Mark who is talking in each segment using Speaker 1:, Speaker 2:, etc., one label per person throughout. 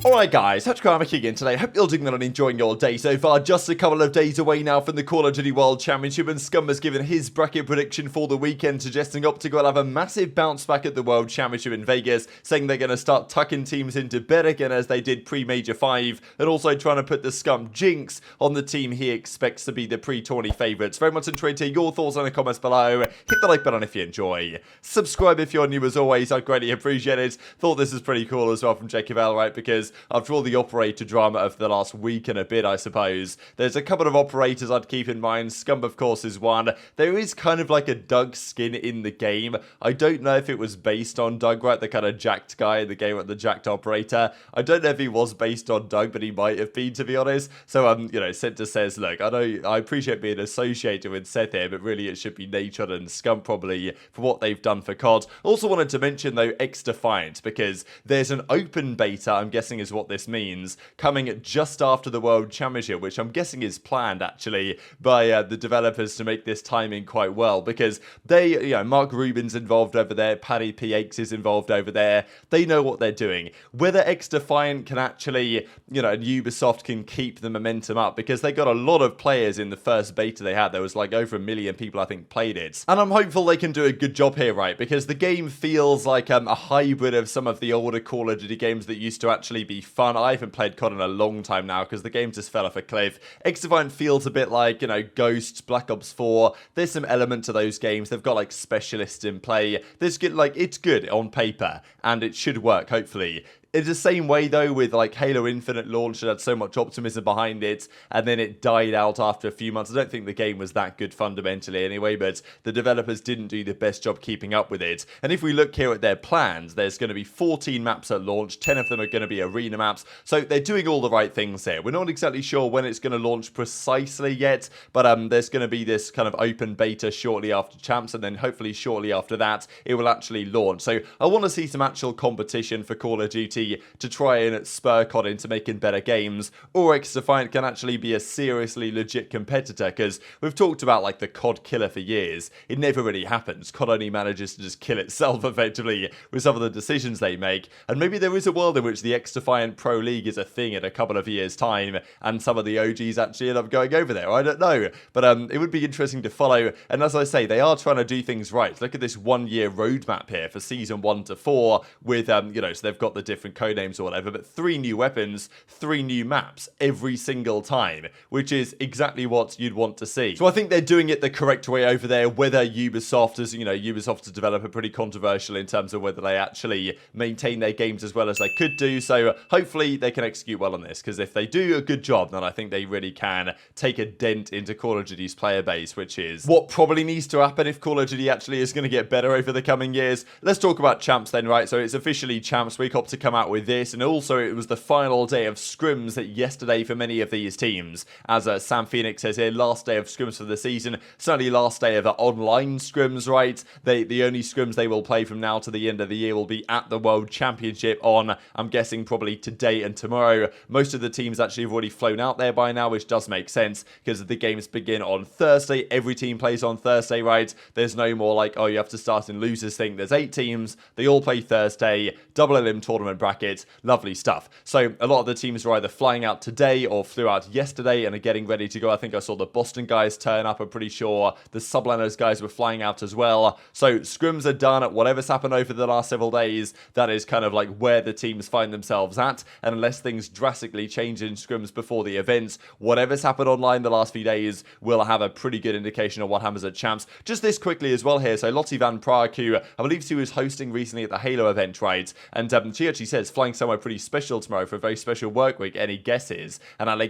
Speaker 1: Alright guys, TacticalRab again today. Hope you're doing well and enjoying your day so far. Just a couple of days away now from the Call of Duty World Championship, and Scump has given his bracket prediction for the weekend, suggesting OpTic will have a massive bounce back at the World Championship in Vegas, saying they're going to start tucking teams into bed again as they did pre-Major 5, and also trying to put the Scump jinx on the team he expects to be the pre-tourney favourites. Very much enjoyed to hear your thoughts in the comments below. Hit the like button if you enjoy. Subscribe if you're new as always, I'd greatly appreciate it. Thought this was pretty cool as well from Jacob L, right, because after all the operator drama of the last week and a bit, I suppose, there's a couple of operators I'd keep in mind. Scump, of course, is one. There is kind of like a Doug skin in the game. I don't know if it was based on Doug, right, the kind of jacked guy in the game, the jacked operator. I don't know if he was based on Doug, but he might have been, to be honest. So, you know, Center says, look, I appreciate being associated with Seth here, but really it should be Nature and Scump probably for what they've done for COD. Also wanted to mention, though, XDefiant, because there's an open beta, I'm guessing is what this means, coming just after the World Championship, which I'm guessing is planned actually by the developers to make this timing quite well, because they, you know, Mark Rubin's involved over there, Paddy PX is involved over there, they know what they're doing. Whether XDefiant can actually, you know, and Ubisoft can keep the momentum up, because they got a lot of players in the first beta they had. There was like over 1 million people I think played it, and I'm hopeful they can do a good job here, right, because the game feels like a hybrid of some of the older Call of Duty games that used to actually be fun. I haven't played COD in a long time now because the game just fell off a cliff. XDefiant feels a bit like, you know, Ghost, Black Ops 4. There's some element to those games. They've got like specialists in play. There's good, like, it's good on paper and it should work, hopefully. It's the same way, though, with like Halo Infinite launch. It had so much optimism behind it, and then it died out after a few months. I don't think the game was that good fundamentally anyway, but the developers didn't do the best job keeping up with it. And if we look here at their plans, there's going to be 14 maps at launch. 10 of them are going to be arena maps. So they're doing all the right things here. We're not exactly sure when it's going to launch precisely yet, but there's going to be this kind of open beta shortly after Champs, and then hopefully shortly after that, it will actually launch. So I want to see some actual competition for Call of Duty to try and spur COD into making better games, or XDefiant can actually be a seriously legit competitor, because we've talked about like the COD killer for years. It never really happens. COD only manages to just kill itself effectively with some of the decisions they make, and maybe there is a world in which the XDefiant Pro League is a thing in a couple of years' time, and some of the OGs actually end up going over there. I don't know, but it would be interesting to follow, and as I say, they are trying to do things right. Look at this 1-year roadmap here for Season 1 to 4 with, you know, so they've got the different codenames or whatever, but 3 new weapons, 3 new maps every single time, which is exactly what you'd want to see. So I think they're doing it the correct way over there. Whether Ubisoft is, you know, Ubisoft as a developer, pretty controversial in terms of whether they actually maintain their games as well as they could do. So hopefully they can execute well on this, because if they do a good job, then I think they really can take a dent into Call of Duty's player base, which is what probably needs to happen if Call of Duty actually is going to get better over the coming years. Let's talk about Champs then, right? So it's officially Champs Week. OpTic come out with this, and also it was the final day of Scrims yesterday for many of these teams. As Sam Phoenix says here, last day of Scrims for the season, certainly last day of online Scrims, right? The only Scrims they will play from now to the end of the year will be at the World Championship on, I'm guessing, probably today and tomorrow. Most of the teams actually have already flown out there by now, which does make sense, because the games begin on Thursday. Every team plays on Thursday, right? There's no more like, oh, you have to start in losers thing. There's 8 teams. They all play Thursday. Double elim tournament bracket. Lovely stuff. So a lot of the teams are either flying out today or flew out yesterday and are getting ready to go. I think I saw the Boston guys turn up. I'm pretty sure the Subliners guys were flying out as well. So Scrims are done. Whatever's happened over the last several days, that is kind of like where the teams find themselves at. And unless things drastically change in Scrims before the events, whatever's happened online the last few days will have a pretty good indication of what happens at Champs. Just this quickly as well here. So Lottie Van Praag, who I believe she was hosting recently at the Halo event, right? And she actually says flying somewhere pretty special tomorrow for a very special work week. Any guesses? And aLLeY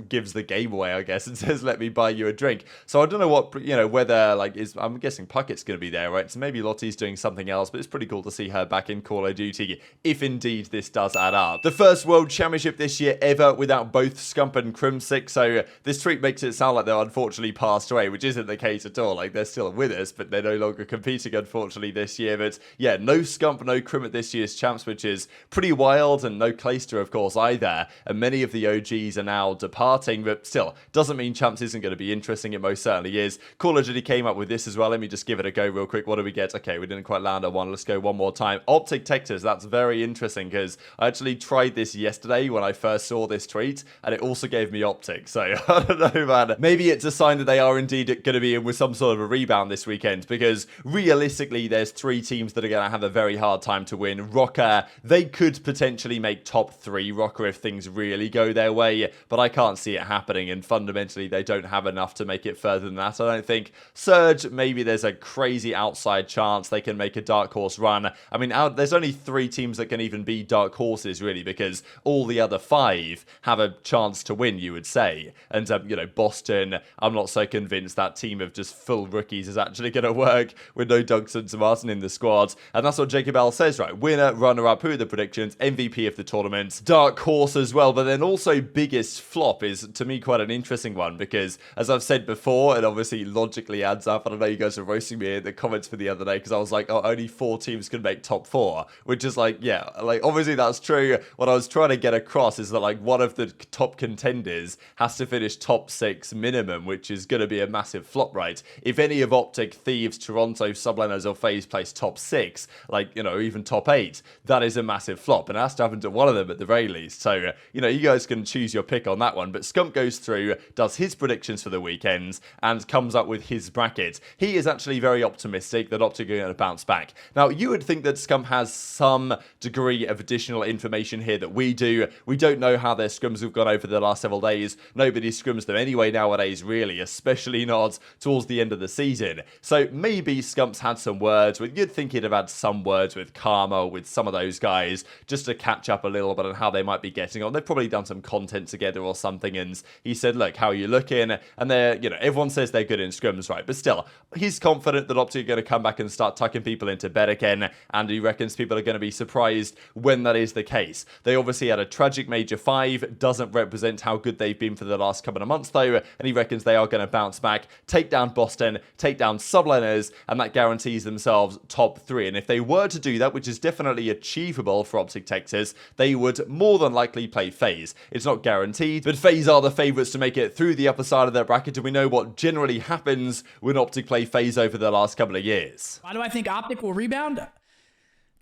Speaker 1: gives the game away, I guess, and says, let me buy you a drink. So I don't know what, you know, whether, like, I'm guessing Puckett's going to be there, right? So maybe Lottie's doing something else, but it's pretty cool to see her back in Call of Duty, if indeed this does add up. The first World Championship this year ever without both Scump and Crimsic, so this tweet makes it sound like they're unfortunately passed away, which isn't the case at all. Like, they're still with us, but they're no longer competing, unfortunately, this year. But yeah, no Scump, no Crim at this year's Champs, which is pretty wild, and no Clayster, of course, either. And many of the OGs are now departing, but still, doesn't mean Champs isn't going to be interesting. It most certainly is. Call of Duty came up with this as well. Let me just give it a go real quick. What do we get? Okay, we didn't quite land on one. Let's go one more time. OpTic Texas, that's very interesting because I actually tried this yesterday when I first saw this tweet, and it also gave me OpTic. So, I don't know, man. Maybe it's a sign that they are indeed going to be in with some sort of a rebound this weekend, because realistically, there's 3 teams that are going to have a very hard time to win. Rokkr, they could potentially make top 3 Rokkr if things really go their way, but I can't see it happening, and fundamentally, they don't have enough to make it further than that, I don't think. Surge, maybe there's a crazy outside chance they can make a dark horse run. I mean, there's only 3 teams that can even be dark horses, really, because all the other 5 have a chance to win, you would say. And, you know, Boston, I'm not so convinced that team of just full rookies is actually going to work with no Dougson to Martin in the squad. And that's what Jacob L says, right? Winner, runner-up, who are the predictions? MVP of the tournament, dark horse as well, but then also biggest flop is, to me, quite an interesting one, because, as I've said before, it obviously logically adds up. I don't know, you guys were roasting me in the comments for the other day, because I was like, oh, only 4 teams can make top 4, which is like, yeah, like, obviously that's true. What I was trying to get across is that, like, one of the top contenders has to finish top 6 minimum, which is going to be a massive flop, right? If any of OpTic, Thieves, Toronto, Subliners, or FaZe place top 6, like, you know, even top 8, that is a massive flop, and it has to happen to one of them at the very least. So, you know, you guys can choose your pick on that one, but Scump goes through, does his predictions for the weekends, and comes up with his bracket. He is actually very optimistic that OpTic are going to bounce back. Now, you would think that Scump has some degree of additional information here that we do. We don't know how their scrims have gone over the last several days. Nobody scrims them anyway nowadays, really, especially not towards the end of the season. So maybe Scump's had some words with, you'd think he'd have had some words with Karma, with some of those guys, just to catch up a little bit on how they might be getting on. They've probably done some content together or something, and he said, look, how are you looking? And they're, you know, everyone says they're good in scrims, right? But still, he's confident that OpTic are going to come back and start tucking people into bed again, and he reckons people are going to be surprised when that is the case. They obviously had a tragic Major 5, doesn't represent how good they've been for the last couple of months though, and he reckons they are going to bounce back, take down Boston, take down Subliners, and that guarantees themselves top 3. And if they were to do that, which is definitely achievable for OpTic Texas, they would more than likely play FaZe. It's not guaranteed, but FaZe are the favourites to make it through the upper side of their bracket, and we know what generally happens when OpTic play FaZe over the last couple of years.
Speaker 2: Why do I think OpTic will rebound?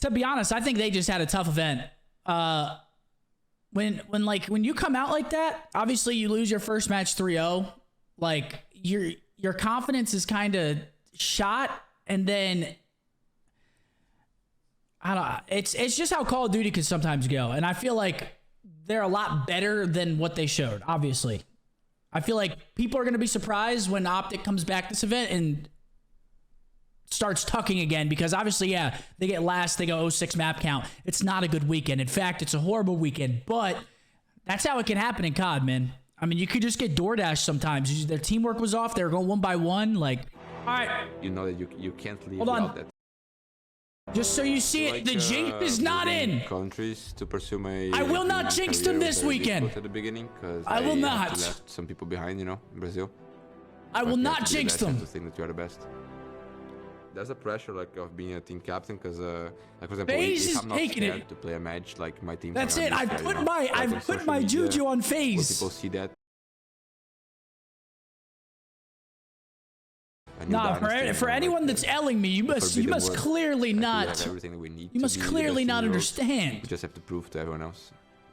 Speaker 2: To be honest, I think they just had a tough event. When you come out like that, obviously you lose your first match 3-0. Like, your confidence is kind of shot, and then I don't know. It's just how Call of Duty can sometimes go, and I feel like they're a lot better than what they showed. Obviously, I feel like people are going to be surprised when OpTic comes back this event and starts tucking again, because obviously, yeah, they get last, they go 06 map count. It's not a good weekend. In fact, it's a horrible weekend, but that's how it can happen in COD, man. I mean, you could just get DoorDash sometimes. Their teamwork was off. They were going 1 by 1. Like, all right.
Speaker 3: You know that you can't leave
Speaker 2: Hold on.
Speaker 3: without that.
Speaker 2: Just so you see it, the jinx is not in.
Speaker 3: Countries to pursue my.
Speaker 2: I will not jinx them this weekend.
Speaker 3: At the beginning, because
Speaker 2: I will not.
Speaker 3: Left some people behind, you know, in Brazil.
Speaker 2: I will not jinx them.
Speaker 3: To think that you are the best. There's a pressure like of being a team captain, because like for example,
Speaker 2: FaZe
Speaker 3: if I'm not
Speaker 2: is taking
Speaker 3: scared
Speaker 2: it
Speaker 3: to play a match, like my team.
Speaker 2: That's it. I've put my juju on FaZe.
Speaker 3: People see that.
Speaker 2: Nah, for anyone that's L'ing me, you must clearly not. You must clearly not understand.
Speaker 3: We just have to prove to everyone else.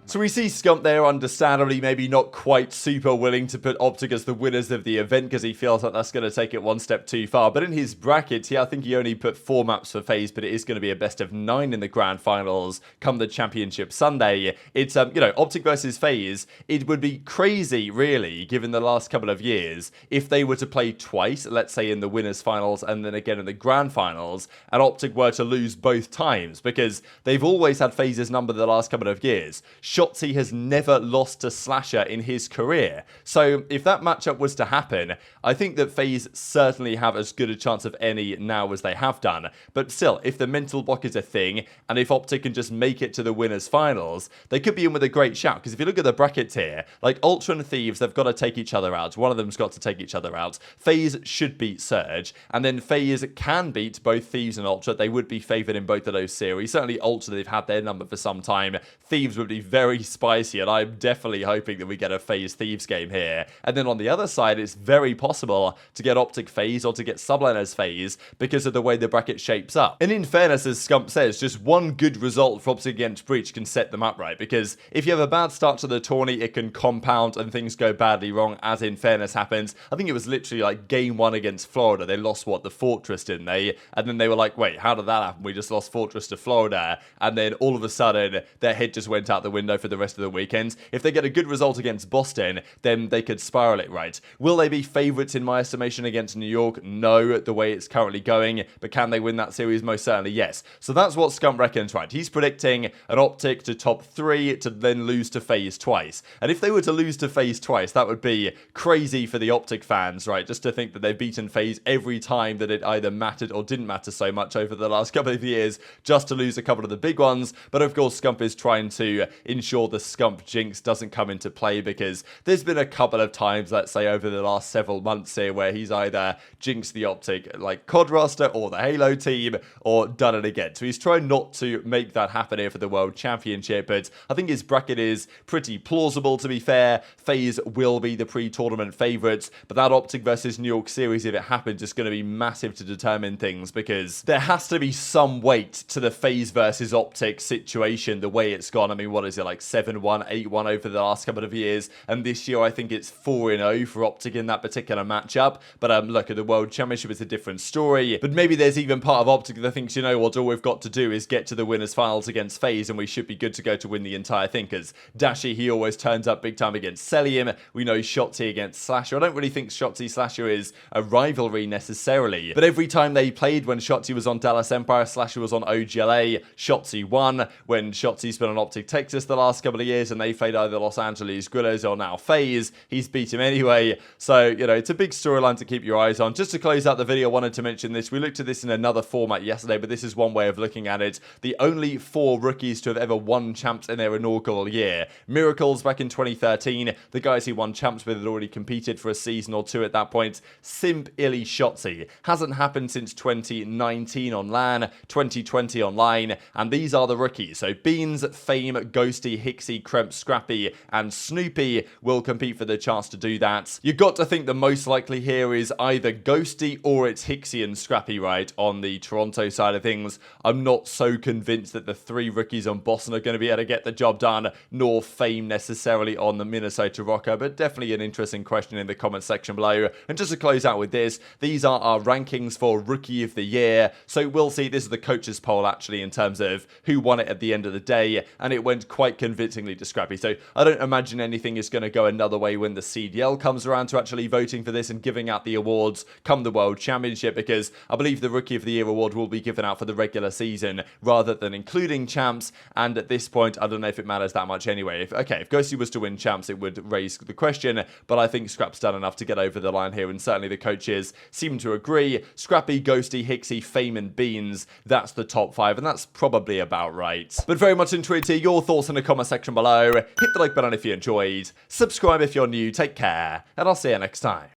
Speaker 1: So we see Scump there, understandably, maybe not quite super willing to put OpTic as the winners of the event, because he feels like that's going to take it one step too far. But in his bracket, yeah, I think he only put 4 maps for FaZe, but it is going to be a best of 9 in the grand finals come the championship Sunday. It's, you know, OpTic versus FaZe. It would be crazy, really, given the last couple of years, if they were to play twice, let's say in the winners finals and then again in the grand finals, and OpTic were to lose both times, because they've always had FaZe's number the last couple of years. Shotzzy has never lost to Slasher in his career. So if that matchup was to happen, I think that FaZe certainly have as good a chance of any now as they have done. But still, if the mental block is a thing, and if OpTic can just make it to the winners finals, they could be in with a great shout. Because if you look at the brackets here, like Ultra and Thieves, they've got to take each other out. One of them's got to take each other out. FaZe should beat Surge, and then FaZe can beat both Thieves and Ultra. They would be favoured in both of those series. Certainly Ultra, they've had their number for some time. Thieves would be very spicy, and I'm definitely hoping that we get a FaZe Thieves game here. And then on the other side, it's very possible to get OpTic FaZe or to get Subliners FaZe because of the way the bracket shapes up. And in fairness, as Scump says, just one good result for OpTic against Breach can set them up right, because if you have a bad start to the tourney, it can compound and things go badly wrong, as in fairness happens. I think it was literally like game 1 against Florida. They lost, what, the Fortress, didn't they? And then they were like, wait, how did that happen? We just lost Fortress to Florida. And then all of a sudden, their head just went out the window for the rest of the weekend. If they get a good result against Boston, then they could spiral it right. Will they be favourites in my estimation against New York? No, the way it's currently going. But can they win that series? Most certainly, yes. So that's what Scump reckons, right? He's predicting an OpTic to top 3 to then lose to FaZe twice. And if they were to lose to FaZe twice, that would be crazy for the OpTic fans, right? Just to think that they've beaten FaZe every time that it either mattered or didn't matter so much over the last couple of years, just to lose a couple of the big ones. But of course, Scump is trying to ensure the Scump jinx doesn't come into play, because there's been a couple of times, let's say over the last several months here, where he's either jinxed the OpTic like COD roster or the Halo team, or done it again. So he's trying not to make that happen here for the World Championship, but I think his bracket is pretty plausible, to be fair. FaZe will be the pre-tournament favourites, but that OpTic versus New York series, if it happens, is going to be massive to determine things, because there has to be some weight to the FaZe versus OpTic situation, the way it's gone. I mean, what is it, like 7-1, 8-1 over the last couple of years, and this year I think it's 4-0 for OpTic in that particular matchup. But look, at the World Championship, it's a different story. But maybe there's even part of OpTic that thinks, you know what, all we've got to do is get to the winners finals against FaZe, and we should be good to go to win the entire thing, because Dashy, he always turns up big time against Cellium. We know Shotzzy against Slasher. I don't really think Shotzzy Slasher is a rivalry necessarily, but every time they played, when Shotzzy was on Dallas Empire, Slasher was on OGLA, Shotzzy won. When Shotzy's been on OpTic Texas the last couple of years and they played either Los Angeles Guerrillas or now FaZe, he's beat him anyway. So, you know, it's a big storyline to keep your eyes on. Just to close out the video, I wanted to mention this. We looked at this in another format yesterday, but this is one way of looking at it. The only 4 rookies to have ever won champs in their inaugural year. Miracles back in 2013. The guys he won champs with had already competed for a season or 2 at that point. Simp, iLLeY, Shotzzy. Hasn't happened since 2019 on LAN, 2020 online, and these are the rookies. So Beans, Fame, Ghosty, Hicksy, Kremp, Scrappy, and Snoopy will compete for the chance to do that. You've got to think the most likely here is either Ghosty or it's Hicksy and Scrappy, right, on the Toronto side of things. I'm not so convinced that the 3 rookies on Boston are going to be able to get the job done, nor Fame necessarily on the Minnesota Rokkr, but definitely an interesting question in the comment section below. And just to close out with this, these are our rankings for Rookie of the Year. So we'll see, this is the coaches poll actually in terms of who won it at the end of the day, and it went quite convincingly to Scrappy. So I don't imagine anything is going to go another way when the CDL comes around to actually voting for this and giving out the awards come the World Championship, because I believe the Rookie of the Year award will be given out for the regular season rather than including champs, and at this point I don't know if it matters that much anyway. If Ghosty was to win champs, it would raise the question, but I think Scrap's done enough to get over the line here, and certainly the coaches seem to agree. Scrappy, Ghosty, Hicksy, Fame, and Beans, that's the top 5, and that's probably about right. But very much enjoyed to hear your thoughts in the comment section below. Hit the like button if you enjoyed, subscribe if you're new, take care, and I'll see you next time.